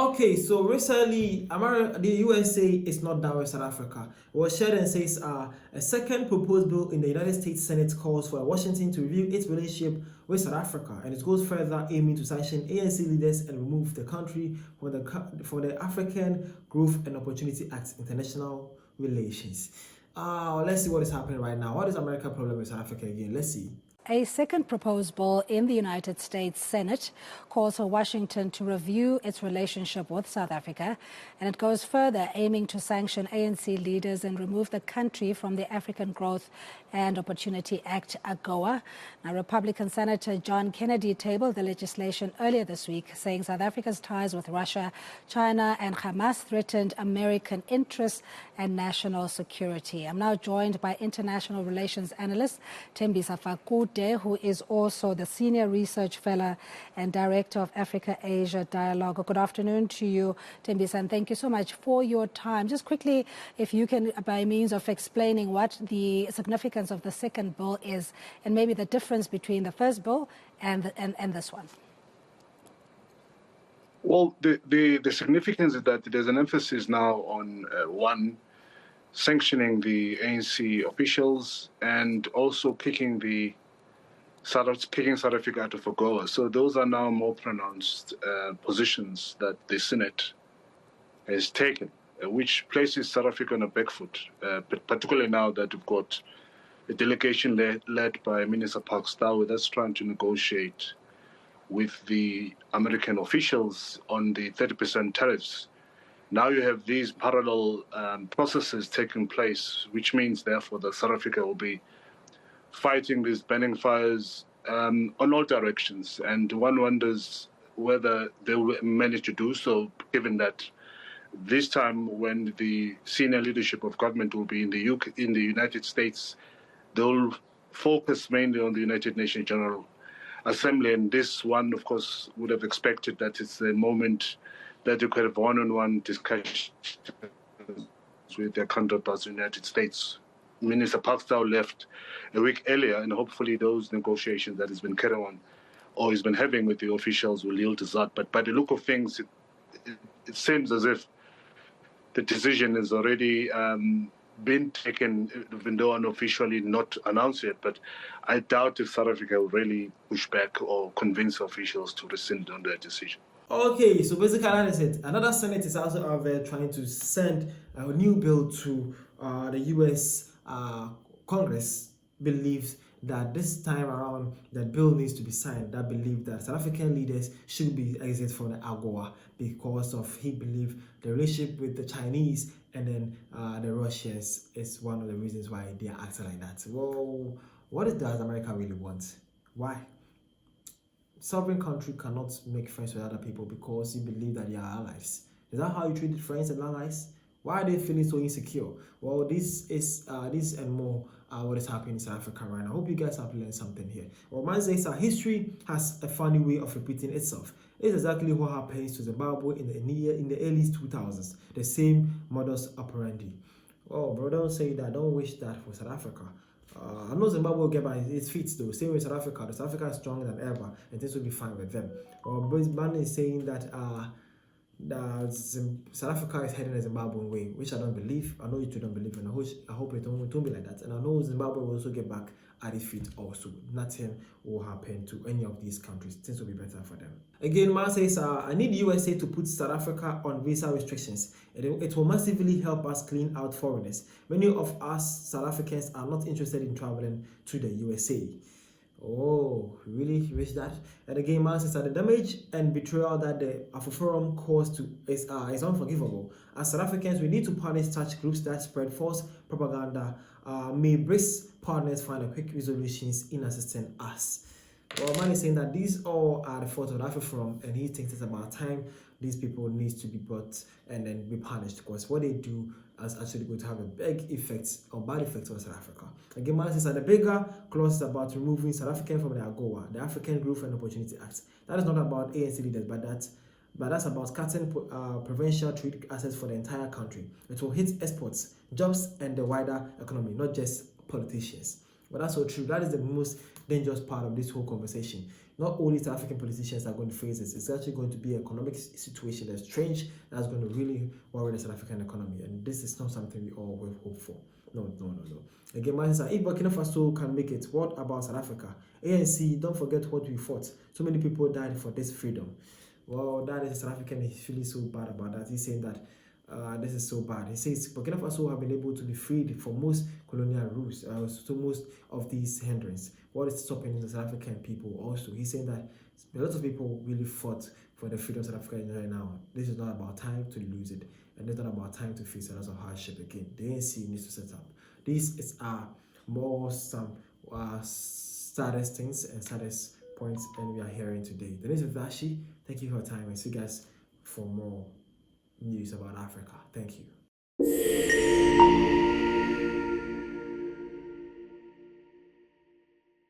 Okay, so recently, the USA is not down with South Africa. What Sheridan says, a second proposed bill in the United States Senate calls for Washington to review its relationship with South Africa, and it goes further, aiming to sanction ANC leaders and remove the country from the African Growth and Opportunity Act international relations. Let's see what is happening right now. What is America's problem with South Africa again? Let's see. A second proposed bill in the United States Senate calls for Washington to review its relationship with South Africa, and it goes further, aiming to sanction ANC leaders and remove the country from the African Growth and Opportunity Act, AGOA. Now, Republican Senator John Kennedy tabled the legislation earlier this week, saying South Africa's ties with Russia, China and Hamas threatened American interests and national security. I'm now joined by international relations analyst Thembisa Fakude, who is also the Senior Research Fellow and Director of Africa-Asia Dialogue. Good afternoon to you, Thembisa, and thank you so much for your time. Just quickly, if you can, by means of explaining what the significance of the second bill is, and maybe the difference between the first bill and this one. Well, the significance is that there's an emphasis now on, one, sanctioning the ANC officials and also kicking South Africa out of AGOA. So those are now more pronounced positions that the Senate has taken, which places South Africa on a back foot, particularly now that we've got a delegation led by Minister Parkstyle that's trying to negotiate with the American officials on the 30% tariffs. Now you have these parallel processes taking place, which means, therefore, that South Africa will be fighting these burning fires on all directions. And one wonders whether they will manage to do so, given that this time when the senior leadership of government will be in the United States, they'll focus mainly on the United Nations General Assembly. And this one, of course, would have expected that it's the moment that you could have one-on-one discussions with their counterparts in the United States. Minister Parkstyle left a week earlier, and hopefully those negotiations that has been carried on or has been having with the officials will yield result. But by the look of things, it seems as if the decision has already been taken, even though unofficially not announced yet. But I doubt if South Africa will really push back or convince officials to rescind on their decision. Okay, so basically, that is it. Another Senate is also out there trying to send a new bill to the U.S. Congress. Believes that this time around the bill needs to be signed. That believe that South African leaders should be exit from the AGOA because of, he believed, the relationship with the Chinese and then the Russians is one of the reasons why they are acting like that. Well, what does America really want? Why? Sovereign country cannot make friends with other people because you believe that they are allies. Is that how you treat friends and allies? Why are they feeling so insecure? Well, this and more what is happening in South Africa right now. I hope you guys have learned something here. Well, man says history has a funny way of repeating itself. It's exactly what happens to Zimbabwe in the early 2000s. The same modus operandi. Oh, bro, don't say that. Don't wish that for South Africa. I know Zimbabwe will get by its feet though. Same with South Africa. The South Africa is stronger than ever, and things will be fine with them. Man is saying that South Africa is heading a Zimbabwean way, which I don't believe. I know you two don't believe, and I hope it don't be like that. And I know Zimbabwe will also get back at its feet also. Nothing will happen to any of these countries. Things will be better for them. Again, man says, I need USA to put South Africa on visa restrictions. It will massively help us clean out foreigners. Many of us South Africans are not interested in traveling to the USA. Oh, really? You wish that? And again, man says that the damage and betrayal that the AfroForum caused is unforgivable. As South Africans, we need to punish such groups that spread false propaganda. May BRICS partners find a quick resolutions in assisting us. Well, man is saying that these all are the fault of the AfroForum, and he thinks it's about time these people need to be brought and then be punished, because what they do is actually going to have a big effect or bad effect on South Africa. Again, man says that the bigger clause is about removing South African from the AGOA, the African Growth and Opportunity Act. That is not about ANC leaders, but that's about cutting provincial trade assets for the entire country. It will hit exports, jobs, and the wider economy, not just politicians. But that's so true. That is the most dangerous part of this whole conversation. not only South African politicians are going to face this, it's actually going to be an economic situation that's strange, that's going to really worry the South African economy. And this is not something we all will hope for. No. Again, my sister, if Burkina Faso can make it, what about South Africa? ANC, don't forget what we fought. So many people died for this freedom. Well, that is South African is feeling so bad about that. He's saying that this is so bad. He says Burkina Faso have been able to be freed from most colonial rules, so most of these hindrances. What is stopping the South African people also? He's saying that a lot of people really fought for the freedom of South Africa right now. This is not about time to lose it, and it's not about time to face a lot of hardship again. The ANC needs to set up. These is more some saddest things and saddest points and we are hearing today. The name is Vashi. Thank you for your time and see you guys for more news about Africa. Thank you.